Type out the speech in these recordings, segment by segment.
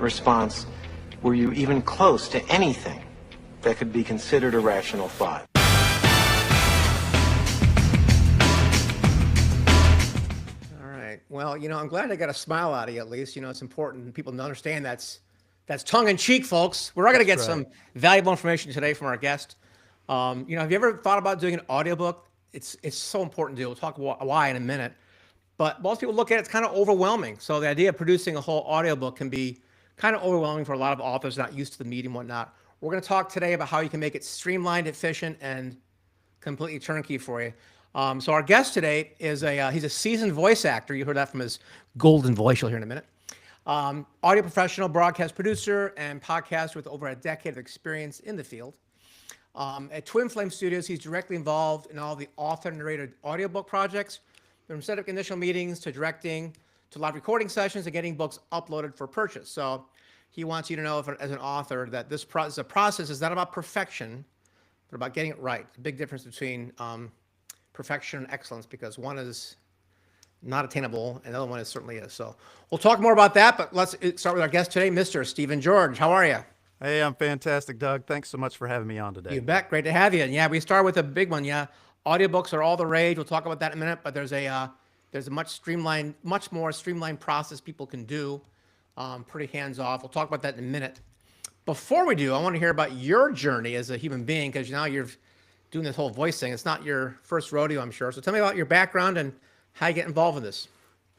response were you even close to anything that could be considered a rational thought. All right. Well, I'm glad I got a smile out of you at least. It's important people to understand that's tongue in cheek, folks. We're not going to get some valuable information today from our guest. Have you ever thought about doing an audiobook? It's so important to do. We'll talk about why in a minute. But most people look at it, it's kind of overwhelming. So the idea of producing a whole audiobook can be kind of overwhelming for a lot of authors not used to the medium and whatnot. We're going to talk today about how you can make it streamlined, efficient, and completely turnkey for you. So our guest today is he's a seasoned voice actor. You heard that from his golden voice. You'll hear in a minute. Audio professional, broadcast producer, and podcaster with over a decade of experience in the field. At Twin Flame Studios, he's directly involved in all the author-narrated audiobook projects, from setting up initial meetings to directing to live recording sessions and getting books uploaded for purchase. So he wants you to know, as an author, that this process is not about perfection, but about getting it right. The big difference between perfection and excellence, because one is not attainable and the other one certainly is. So we'll talk more about that, but let's start with our guest today, Mr. Stephen George. How are you? Hey, I'm fantastic, Doug. Thanks so much for having me on today. You bet. Great to have you. And yeah, we start with a big one. Yeah, audiobooks are all the rage. We'll talk about that in a minute, but there's a much more streamlined process people can do, pretty hands-off. We'll talk about that in a minute. Before we do, I want to hear about your journey as a human being, because now you're doing this whole voice thing. It's not your first rodeo, I'm sure. So tell me about your background and how you get involved in this.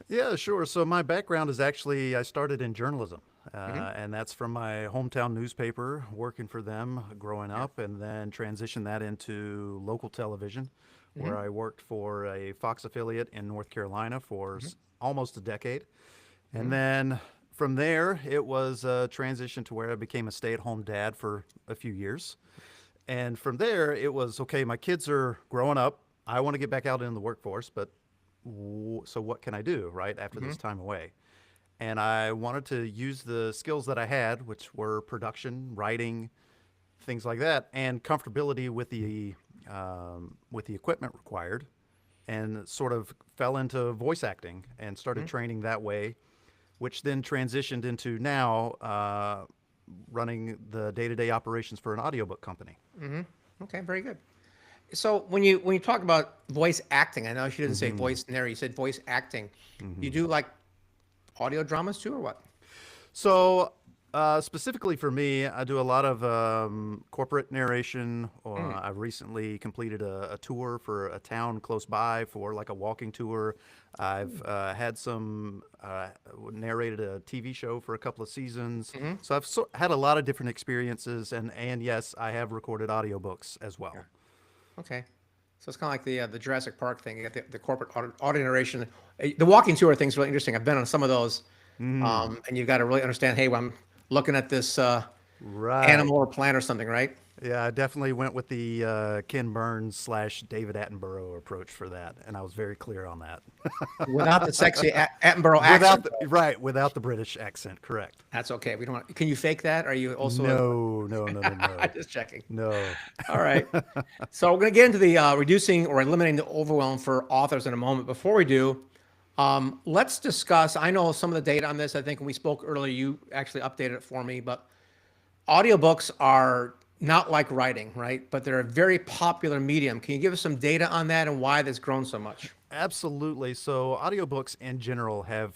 Yeah, sure. So my background is actually, I started in journalism, and that's from my hometown newspaper, working for them growing up, and then transitioned that into local television, where I worked for a Fox affiliate in North Carolina for almost a decade. And then from there, it was a transition to where I became a stay-at-home dad for a few years. And from there, it was, okay, my kids are growing up. I want to get back out in the workforce, but so what can I do, right, after this time away? And I wanted to use the skills that I had, which were production, writing, things like that, and comfortability with the equipment required, and sort of fell into voice acting and started training that way, which then transitioned into now running the day-to-day operations for an audiobook company. Okay, very good. So when you talk about voice acting, I know she didn't say voice narrator, you said voice acting. You do like audio dramas too, or what? So specifically for me, I do a lot of corporate narration. I've recently completed a tour for a town close by for like a walking tour. I've had some narrated a TV show for a couple of seasons. So I've had a lot of different experiences, and yes, I have recorded audiobooks as well. Okay. So it's kind of like the Jurassic Park thing. You got the corporate audio narration. The walking tour thing's really interesting. I've been on some of those. And you've got to really understand, hey, when I'm looking at this animal or plant or something, right? Yeah, I definitely went with the Ken Burns / David Attenborough approach for that, and I was very clear on that. Without the sexy Attenborough accent. Without the British accent, correct. That's okay. We don't want. Can you fake that? Are you also? No. I'm just checking. No. All right. So we're going to get into the reducing or eliminating the overwhelm for authors in a moment. Before we do, let's discuss. I know some of the data on this. I think when we spoke earlier, you actually updated it for me. But audiobooks are not like writing, right? But they're a very popular medium. Can you give us some data on that and why that's grown so much? Absolutely. So audiobooks in general have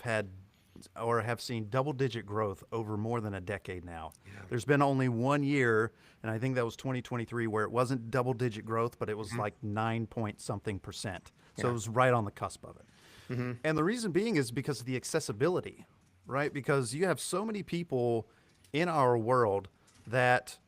seen double-digit growth over more than a decade now. Yeah. There's been only 1 year, and I think that was 2023, where it wasn't double-digit growth, but it was like 9-point-something%. So it was right on the cusp of it. And the reason being is because of the accessibility, right? Because you have so many people in our world that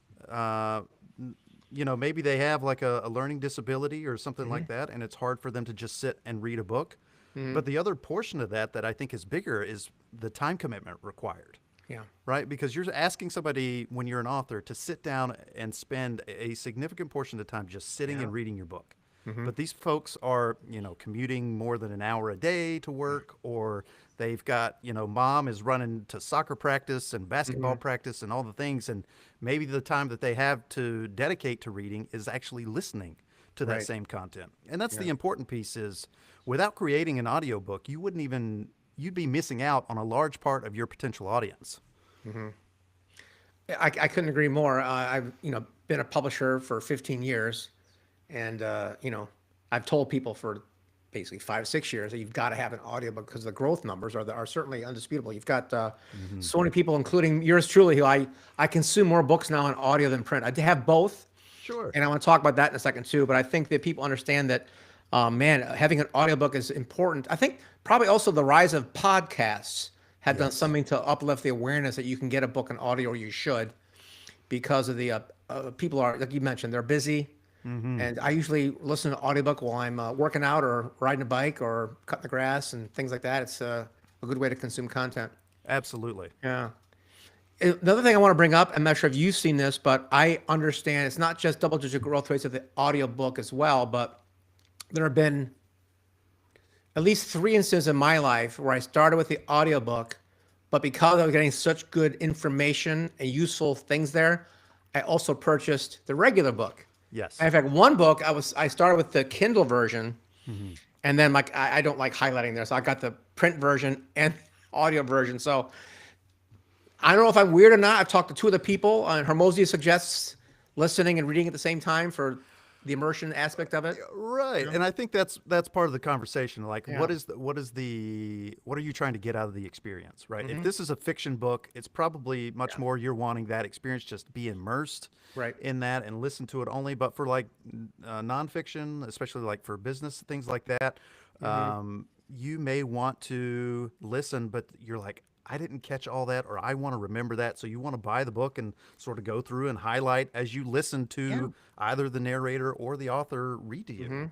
maybe they have like a learning disability or something like that, and it's hard for them to just sit and read a book. But the other portion of that I think is bigger is the time commitment required. Yeah. Right? Because you're asking somebody, when you're an author, to sit down and spend a significant portion of the time just sitting and reading your book. But these folks are, commuting more than an hour a day to work, or they've got, mom is running to soccer practice and basketball practice and all the things. And maybe the time that they have to dedicate to reading is actually listening to that same content. And that's the important piece is, without creating an audiobook, you'd be missing out on a large part of your potential audience. I couldn't agree more. I've been a publisher for 15 years, and I've told people for basically 5 6 years that you've got to have an audiobook because the growth numbers are certainly undisputable. You've got so many people, including yours truly, who I consume more books now in audio than print. I have both, Sure. and I want to talk about that in a second too. But I think that people understand that, man, having an audiobook is important. I think probably also the rise of podcasts have done something to uplift the awareness that you can get a book in audio, or you should, because of the people are, like you mentioned, they're busy. And I usually listen to audiobook while I'm working out or riding a bike or cutting the grass and things like that. It's a good way to consume content. Absolutely. Yeah. Another thing I want to bring up, I'm not sure if you've seen this, but I understand it's not just double-digit growth rates of the audiobook as well, but there have been at least 3 instances in my life where I started with the audiobook, but because I was getting such good information and useful things there, I also purchased the regular book. Yes. In fact, one book I started with the Kindle version, and then like I don't like highlighting there, so I got the print version and audio version. So I don't know if I'm weird or not. I've talked to 2 of the people, and Hermosi suggests listening and reading at the same time for the immersion aspect of it. Right. And I think that's part of the conversation. Like, Yeah. what are you trying to get out of the experience, right? If this is a fiction book, it's probably much more you're wanting that experience, just be immersed Right. in that and listen to it only. But for like nonfiction, especially like for business, things like that, you may want to listen, but you're like, I didn't catch all that, or I want to remember that. So you want to buy the book and sort of go through and highlight as you listen to either the narrator or the author read to you.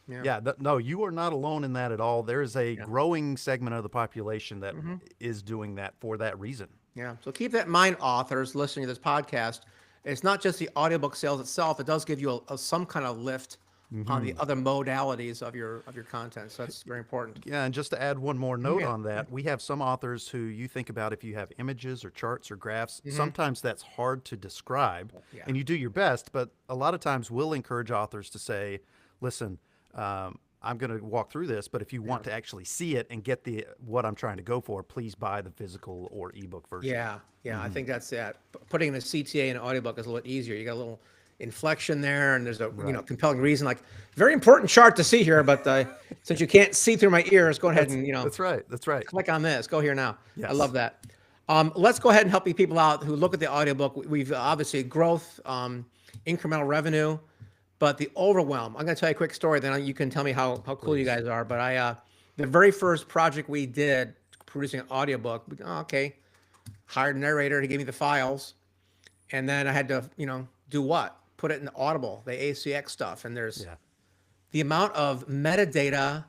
Yeah, no, you are not alone in that at all. There is a growing segment of the population that is doing that for that reason. Yeah. So keep that in mind, authors listening to this podcast. It's not just the audiobook sales itself. It does give you some kind of lift on the other modalities of your content. So that's very important. Yeah, and just to add one more note on that, we have some authors who you think about if you have images or charts or graphs, sometimes that's hard to describe, and you do your best, but a lot of times we'll encourage authors to say, listen, I'm going to walk through this, but if you want to actually see it and get what I'm trying to go for, please buy the physical or ebook version. Yeah. I think that's that. Putting in a CTA in an audiobook is a little easier. You got a little inflection there, and there's a compelling reason. Like, very important chart to see here, but since you can't see through my ears, go ahead and That's right. click on this. Go here now. I Yes. love that. Let's go ahead and help you people out who look at the audiobook. We've obviously growth, incremental revenue, but the overwhelm. I'm going to tell you a quick story, then you can tell me how cool you guys are. But the very first project we did, producing an audiobook, hired a narrator. He gave me the files, and then I had to, do what? Put it in Audible, the ACX stuff, and there's the amount of metadata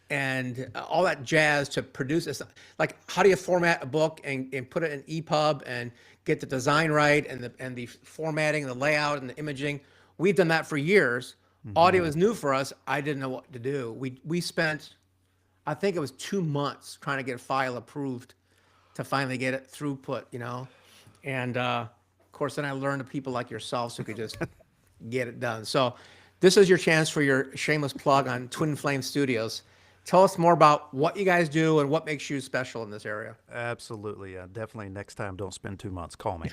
and all that jazz to produce this. Like, how do you format a book and put it in EPUB and get the design right and the formatting and the layout and the imaging? We've done that for years. Audio is new for us. I didn't know what to do. We spent, I think it was 2 months trying to get a file approved to finally get it throughput, and of course, then I learned to people like yourselves who could just get it done. So this is your chance for your shameless plug on Twin Flame Studios. Tell us more about what you guys do and what makes you special in this area. Absolutely. Yeah, definitely. Next time, don't spend 2 months. Call me.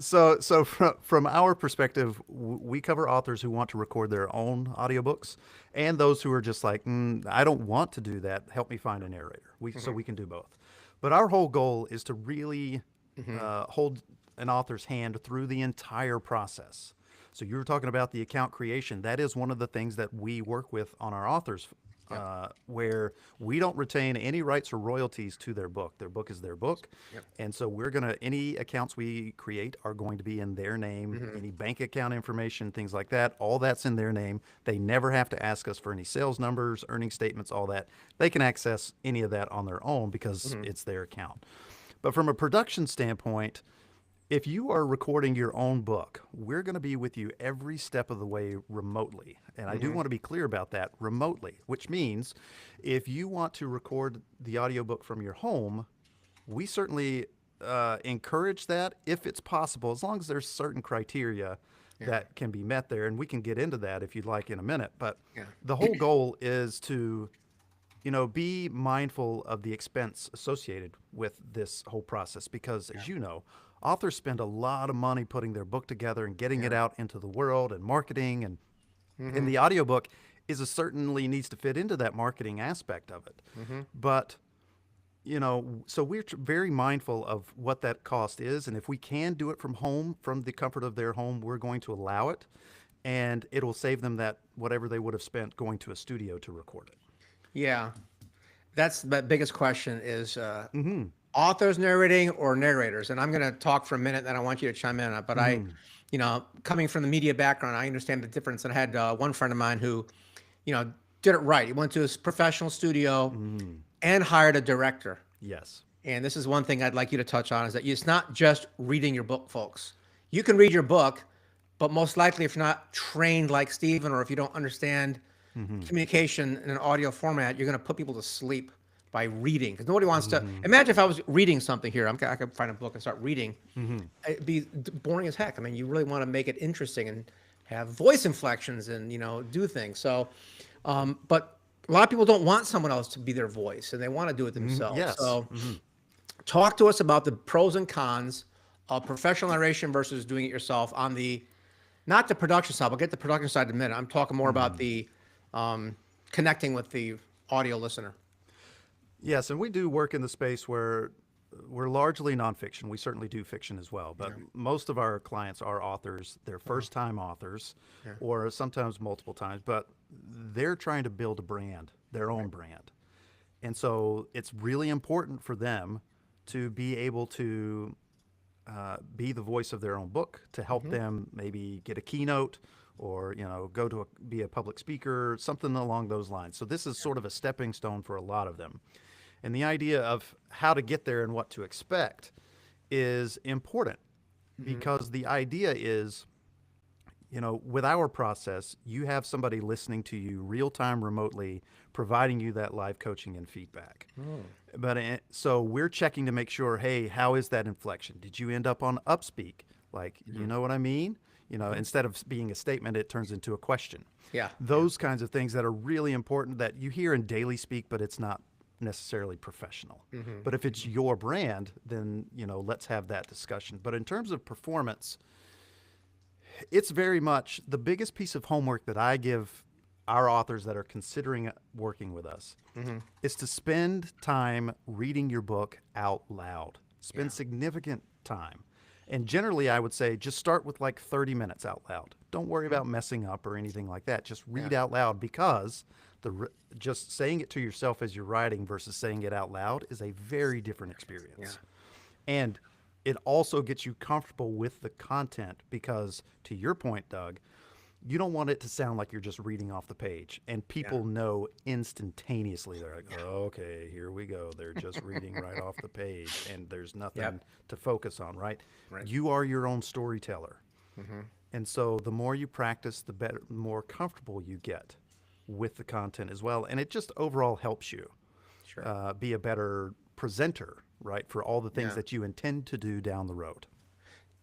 So from our perspective, we cover authors who want to record their own audiobooks and those who are just like, I don't want to do that. Help me find a narrator. So we can do both. But our whole goal is to really hold an author's hand through the entire process. So you were talking about the account creation. That is one of the things that we work with on our authors, where we don't retain any rights or royalties to their book. Their book is their book. And so any accounts we create are going to be in their name, any bank account information, things like that, all that's in their name. They never have to ask us for any sales numbers, earning statements, all that. They can access any of that on their own because it's their account. But from a production standpoint, if you are recording your own book, we're going to be with you every step of the way remotely. And I do want to be clear about that, remotely, which means if you want to record the audiobook from your home, we certainly encourage that if it's possible, as long as there's certain criteria that can be met there. And we can get into that if you'd like in a minute. But the whole goal is to be mindful of the expense associated with this whole process because, as you know, authors spend a lot of money putting their book together and getting it out into the world and marketing, and the audiobook certainly needs to fit into that marketing aspect of it. But so we're very mindful of what that cost is, and if we can do it from home, from the comfort of their home, we're going to allow it, and it'll save them that whatever they would have spent going to a studio to record it. Yeah, that's the biggest question is authors narrating or narrators. And I'm going to talk for a minute, and then I want you to chime in on it. But coming from the media background, I understand the difference. And I had one friend of mine who, did it right. He went to his professional studio and hired a director. Yes. And this is one thing I'd like you to touch on is that it's not just reading your book, folks. You can read your book, but most likely if you're not trained like Stephen, or if you don't understand communication in an audio format, you're going to put people to sleep by reading, because nobody wants to. Imagine if I was reading something here. I could find a book and start reading. It'd be boring as heck. I mean, you really want to make it interesting and have voice inflections and do things. So, but a lot of people don't want someone else to be their voice, and they want to do it themselves. Yes. So, talk to us about the pros and cons of professional narration versus doing it yourself on not the production side. We'll get the production side in a minute. I'm talking more about the connecting with the audio listener. Yes, and we do work in the space where we're largely nonfiction. We certainly do fiction as well, but most of our clients are authors. They're first-time authors, or sometimes multiple times, but they're trying to build a brand, their own brand. And so it's really important for them to be able to be the voice of their own book, to help them maybe get a keynote or go to be a public speaker, something along those lines. So this is sort of a stepping stone for a lot of them. And the idea of how to get there and what to expect is important because the idea is, with our process, you have somebody listening to you real time remotely, providing you that live coaching and feedback. But so we're checking to make sure, hey, how is that inflection? Did you end up on upspeak? Like, you know what I mean? Instead of being a statement, it turns into a question. Yeah. Those kinds of things that are really important that you hear in daily speak, but it's not necessarily professional. But if it's your brand, then, let's have that discussion. But in terms of performance, it's very much the biggest piece of homework that I give our authors that are considering working with us is to spend time reading your book out loud. Spend significant time. And generally, I would say just start with like 30 minutes out loud. Don't worry about messing up or anything like that. Just read out loud, because just saying it to yourself as you're writing versus saying it out loud is a very different experience. And it also gets you comfortable with the content because, to your point, Doug, you don't want it to sound like you're just reading off the page, and people know instantaneously. They're like, oh, okay, here we go. They're just reading right off the page, and there's nothing to focus on, right? You are your own storyteller. And so the more you practice, the better, the more comfortable you get with the content as well. And it just overall helps you be a better presenter, right, for all the things that you intend to do down the road.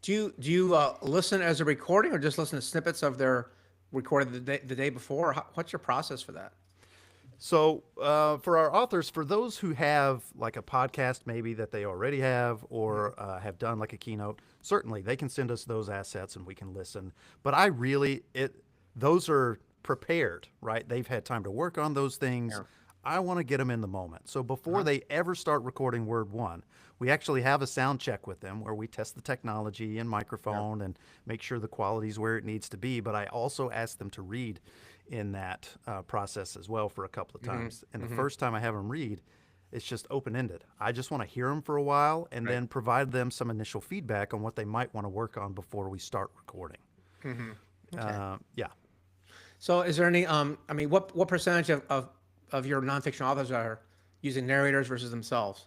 Do you listen as a recording, or just listen to snippets of their recorded the day before? What's your process for that? So for our authors, for those who have like a podcast maybe that they already have, or have done like a keynote, certainly they can send us those assets and we can listen. But those are prepared, right? They've had time to work on those things. I want to get them in the moment. So before they ever start recording word one, we actually have a sound check with them where we test the technology and microphone and make sure the quality is where it needs to be. But I also ask them to read in that process as well for a couple of times. And the first time I have them read, it's just open-ended. I just want to hear them for a while and then provide them some initial feedback on what they might want to work on before we start recording. So is there any, what percentage of your nonfiction authors are using narrators versus themselves?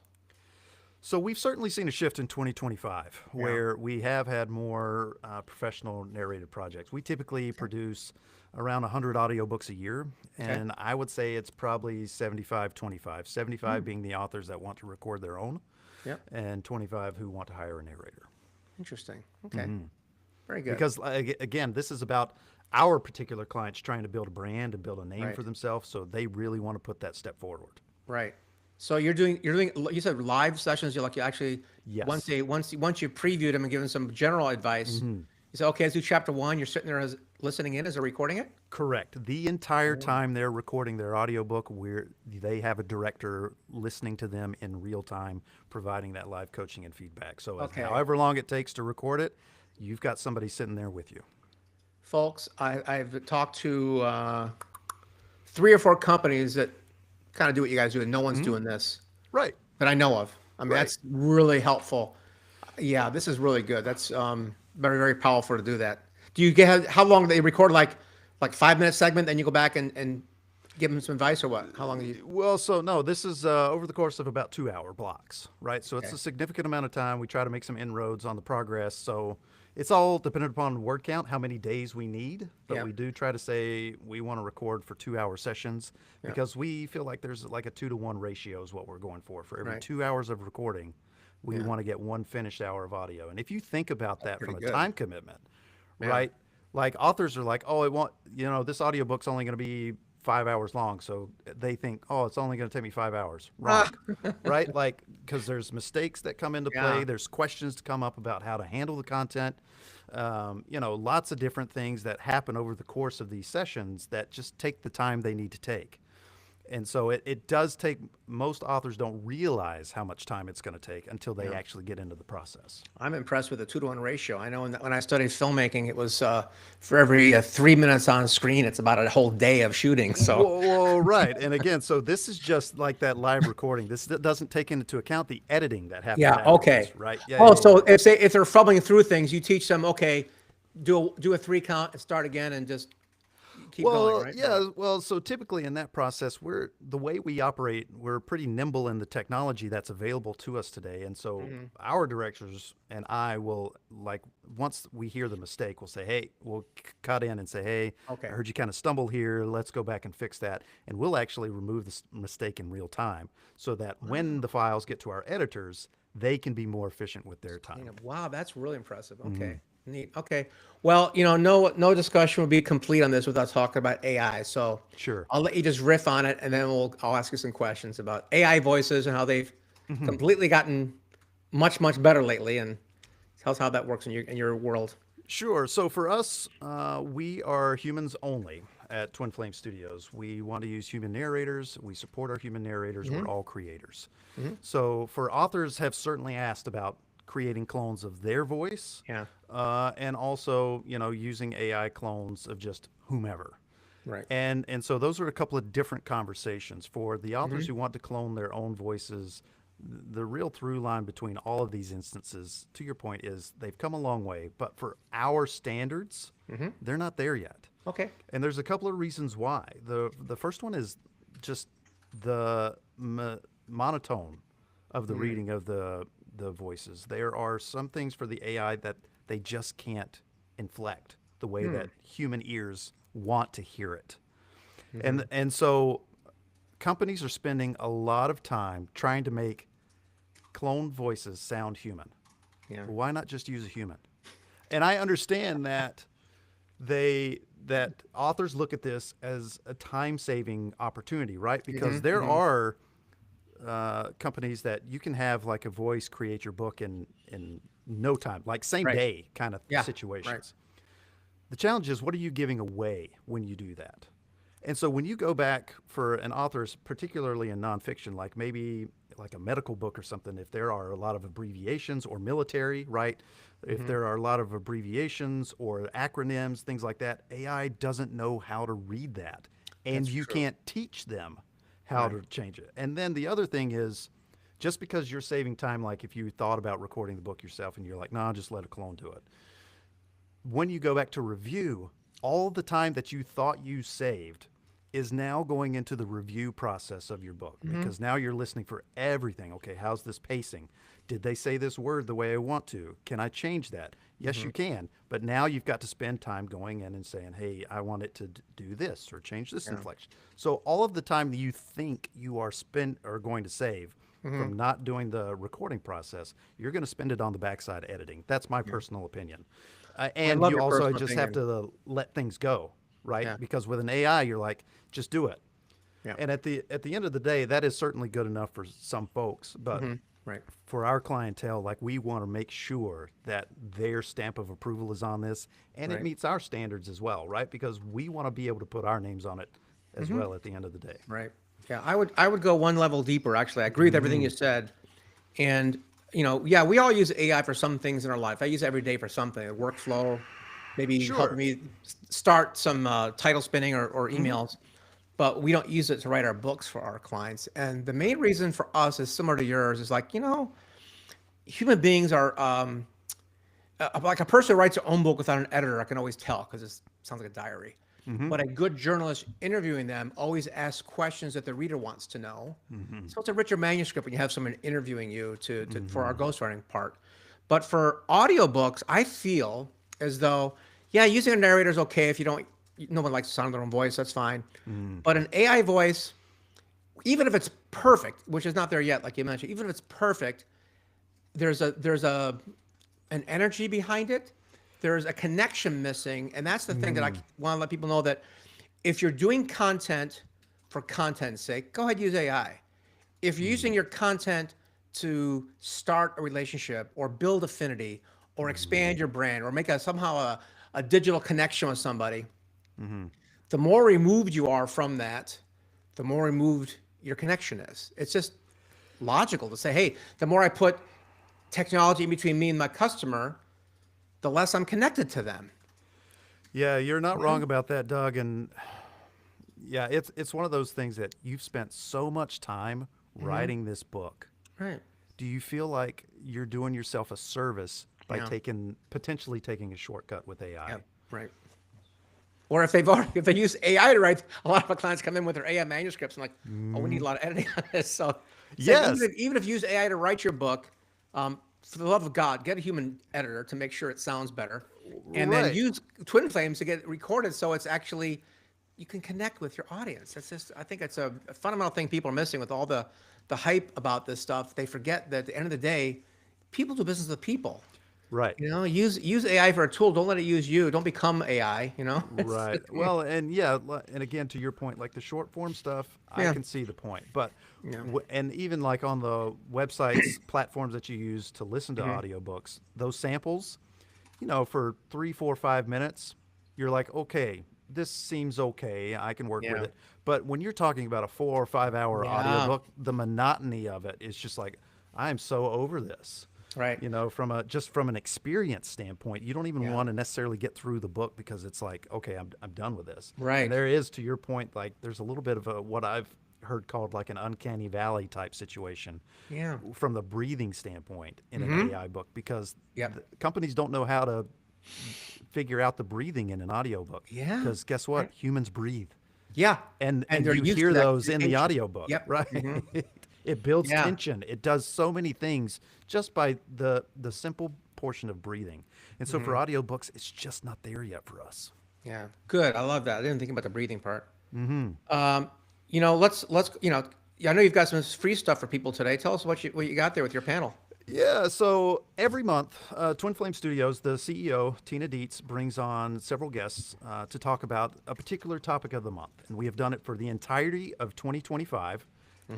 So we've certainly seen a shift in 2025 where we have had more professional narrated projects. We typically produce around 100 audiobooks a year, and I would say it's probably 75-25, 75 being the authors that want to record their own, and 25 who want to hire a narrator. Interesting. Okay. Very good. Because again, this is about our particular client's trying to build a brand and build a name Right. for themselves, so they really want to put that step forward. Right. So you're doing you said live sessions. You actually once Yes. they once you previewed them and given some general advice. You say, okay, let's do chapter one. You're sitting there as listening in as they're recording it. Correct. The entire time they're recording their audiobook, they have a director listening to them in real time, providing that live coaching and feedback. So Okay. however long it takes to record it, you've got somebody sitting there with you. Folks, I've talked to 3 or 4 companies that kind of do what you guys do, and no one's doing this Right. that I know of. I mean, Right. that's really helpful. Yeah, this is really good. That's very, very powerful to do that. Do you get how long they record like 5 minute segment, then you go back and give them some advice or what? How long do you? Well, so no, this is over the course of about 2 hour blocks, right? So it's Okay. a significant amount of time. We try to make some inroads on the progress. So it's all dependent upon word count, how many days we need. But Yeah. we do try to say we want to record for 2 hour sessions because we feel like there's like a 2-to-1 ratio is what we're going for. For every Right. 2 hours of recording, we want to get 1 finished hour of audio. And if you think about that from pretty a good. time commitment, Yeah. right? Like authors are like, oh, this audiobook's only going to be 5 hours long. So they think, oh, it's only going to take me 5 hours. Wrong. Right? Like, because there's mistakes that come into play. Yeah. There's questions to come up about how to handle the content. Lots of different things that happen over the course of these sessions that just take the time they need to take. And so it does take, most authors don't realize how much time it's going to take until they actually get into the process. I'm impressed with the 2-to-1 ratio. I know when I studied filmmaking, it was for every 3 minutes on screen, it's about a whole day of shooting. So Whoa, right. And again, so this is just like that live recording. This doesn't take into account the editing that happens. yeah, afterwards, okay. Right. Yeah. Oh, yeah, so yeah. if they're fumbling through things, you teach them, okay, do a 3 count and start again and just keep going, right? Yeah. Well, so typically in that process, the way we operate, we're pretty nimble in the technology that's available to us today. And so our directors and I will, like, once we hear the mistake, we'll say, hey, we'll cut in and say, hey, Okay. I heard you kind of stumble here. Let's go back and fix that. And we'll actually remove the mistake in real time so that when the files get to our editors, they can be more efficient with their time. Wow, that's really impressive. Mm-hmm. Okay, neat. Okay, well, no discussion will be complete on this without talking about AI. So Sure. I'll let you just riff on it, and then I'll ask you some questions about AI voices and how they've Mm-hmm. completely gotten much better lately, and tell us how that works in your world. Sure. So for us, we are humans only at Twin Flame Studios. We want to use human narrators. We support our human narrators. We're all creators. So for authors have certainly asked about creating clones of their voice. Yeah. And also, using AI clones of just whomever. Right. And so those are a couple of different conversations. For the authors who want to clone their own voices, the real through line between all of these instances, to your point, is they've come a long way. But for our standards, they're not there yet. Okay. And there's a couple of reasons why. The first one is just the monotone of the reading of the voices. There are some things for the AI that they just can't inflect the way that human ears want to hear it. And so companies are spending a lot of time trying to make cloned voices sound human. Yeah. Why not just use a human? And I understand that that authors look at this as a time-saving opportunity, right? Because there are companies that you can have like a voice create your book in no time, like same Right. day kind of Yeah, situations. right. The challenge is, what are you giving away when you do that? And so when you go back for an author's, particularly in nonfiction, like maybe like a medical book or something, if there are a lot of abbreviations, or military, right? If there are a lot of abbreviations or acronyms, things like that, AI doesn't know how to read that. And you can't teach them how to change it. And then the other thing is, just because you're saving time, like if you thought about recording the book yourself and you're like, nah, just let a clone do it. When you go back to review, all the time that you thought you saved is now going into the review process of your book, because now you're listening for everything. Okay, how's this pacing? Did they say this word the way I want to? Can I change that? Yes, you can. But now you've got to spend time going in and saying, hey, I want it to do this or change this inflection. So all of the time that you think you are going to save from not doing the recording process, you're going to spend it on the backside editing. That's my personal opinion. And love you your also personal just have opinion. to let things go, right? Yeah. Because with an AI, you're like, just do it. Yeah. And at the end of the day, that is certainly good enough for some folks, but Right. for our clientele, like we want to make sure that their stamp of approval is on this and it Right. meets our standards as well, right? Because we want to be able to put our names on it as well at the end of the day. Right. Yeah, I would go one level deeper. Actually, I agree with everything you said. And yeah, we all use AI for some things in our life. I use it every day for something, a workflow, maybe helping Sure. me start some title spinning or emails. But we don't use it to write our books for our clients. And the main reason for us is similar to yours. Is like human beings are like a person who writes their own book without an editor. I can always tell because it sounds like a diary. But a good journalist interviewing them always asks questions that the reader wants to know. So it's a richer manuscript when you have someone interviewing you for our ghostwriting part. But for audiobooks, I feel as though, yeah, using a narrator is okay if you don't, no one likes the sound of their own voice, that's fine. But an AI voice, even if it's perfect, which is not there yet, like you mentioned, even if it's perfect, there's an energy behind it. There's a connection missing, and that's the thing that I want to let people know, that if you're doing content for content's sake, go ahead and use AI. If you're using your content to start a relationship or build affinity or expand your brand or make somehow a digital connection with somebody, the more removed you are from that, the more removed your connection is. It's just logical to say, hey, the more I put technology in between me and my customer, the less I'm connected to them. Yeah, you're not wrong about that, Doug. And yeah, it's one of those things that you've spent so much time writing this book. Right. Do you feel like you're doing yourself a service by Yeah. potentially taking a shortcut with AI? Yep. Right. Or if if they use AI to write, a lot of our clients come in with their AI manuscripts and like, oh, we need a lot of editing on this. So Yes. even if you use AI to write your book, for the love of God, get a human editor to make sure it sounds better, and then Right. use Twin Flames to get it recorded so it's actually you can connect with your audience. That's just I think it's a fundamental thing people are missing with all the hype about this stuff. They forget that at the end of the day, people do business with people. Right. Use AI for a tool. Don't let it use you. Don't become AI. Right. Well, and yeah, and again, to your point, like the short form stuff, I Yeah. can see the point. But, Yeah. and even like on the websites, platforms that you use to listen to Mm-hmm. audiobooks, those samples, for 3, 4, 5 minutes, you're like, okay, this seems okay. I can work with Yeah. it. But when you're talking about a 4 or 5 hour Yeah. audiobook, the monotony of it is just like, I'm so over this. Right. From an experience standpoint, you don't even Yeah. want to necessarily get through the book because it's like, okay, I'm done with this. Right. And there is, to your point, like there's a little bit of what I've heard called like an uncanny valley type situation Yeah. from the breathing standpoint in an AI book, because Yep. companies don't know how to figure out the breathing in an audiobook. Yeah. Because guess what? Right. Humans breathe. Yeah. And they're you used to hear that those in the communication. audiobook, Yep. right? It builds Yeah. tension. It does so many things just by the simple portion of breathing. And so for audiobooks, it's just not there yet for us. Yeah. Good. I love that. I didn't think about the breathing part. Yeah, I know you've got some free stuff for people today. Tell us what you got there with your panel. Yeah, so every month, Twin Flame Studios, the CEO, Tina Dietz, brings on several guests to talk about a particular topic of the month. And we have done it for the entirety of 2025.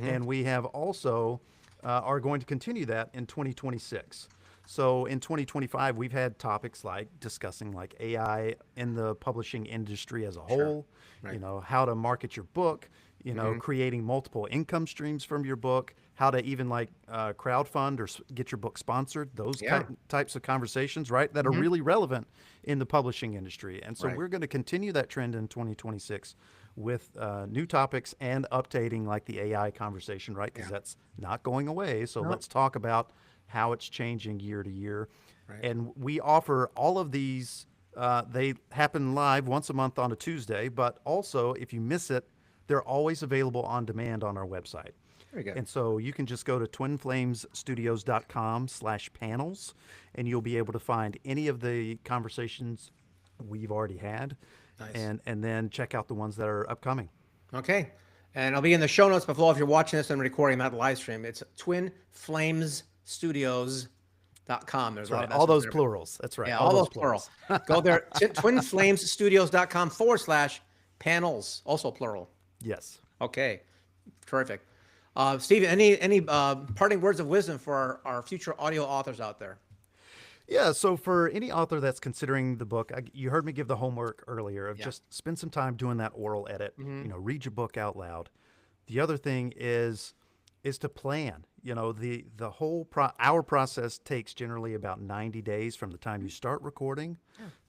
And we have also are going to continue that in 2026. So in 2025, we've had topics like discussing like AI in the publishing industry as a whole, Right. how to market your book, creating multiple income streams from your book, how to even like crowdfund or get your book sponsored, those Yeah. types of conversations, right, that are really relevant in the publishing industry. And so Right. we're going to continue that trend in 2026 with new topics and updating like the AI conversation, right? Because that's not going away. So let's talk about how it's changing year to year. Right. And we offer all of these. They happen live once a month on a Tuesday, but also if you miss it, they're always available on demand on our website. Very good. And so you can just go to twinflamesstudios.com/panels, and you'll be able to find any of the conversations we've already had, Nice. and then check out the ones that are upcoming. Okay. And I'll be in the show notes below if you're watching this and recording, not live stream. It's twinflamesstudios.com. There's a lot of All those there. plurals. That's right. Yeah, all those plural. Go there, twinflamesstudios.com/panels, also plural. Yes. Okay, terrific. Stephen, any parting words of wisdom for our future audio authors out there? Yeah, so for any author that's considering the book, you heard me give the homework earlier of just spend some time doing that oral edit. Read your book out loud. The other thing is to plan. The whole our process takes generally about 90 days from the time you start recording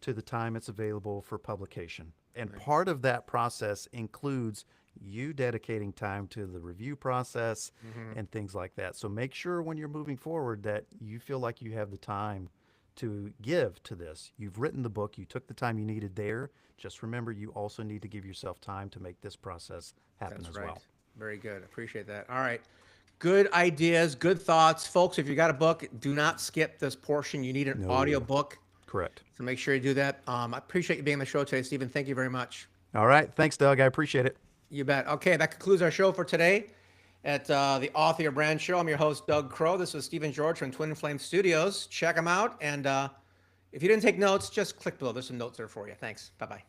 to the time it's available for publication. And part of that process includes you dedicating time to the review process and things like that. So make sure when you're moving forward that you feel like you have the time to give to this. You've written the book, you took the time you needed there. Just remember, you also need to give yourself time to make this process happen as well. Very good. Appreciate that. All right. Good ideas, good thoughts. Folks, if you got a book, do not skip this portion. You need an audio book. Correct. So make sure you do that. I appreciate you being on the show today, Stephen. Thank you very much. All right. Thanks, Doug. I appreciate it. You bet. Okay, that concludes our show for today at the Author Your Brand Show. I'm your host, Doug Crow. This was Stephen George from Twin Flame Studios. Check them out. And if you didn't take notes, just click below. There's some notes there for you. Thanks. Bye-bye.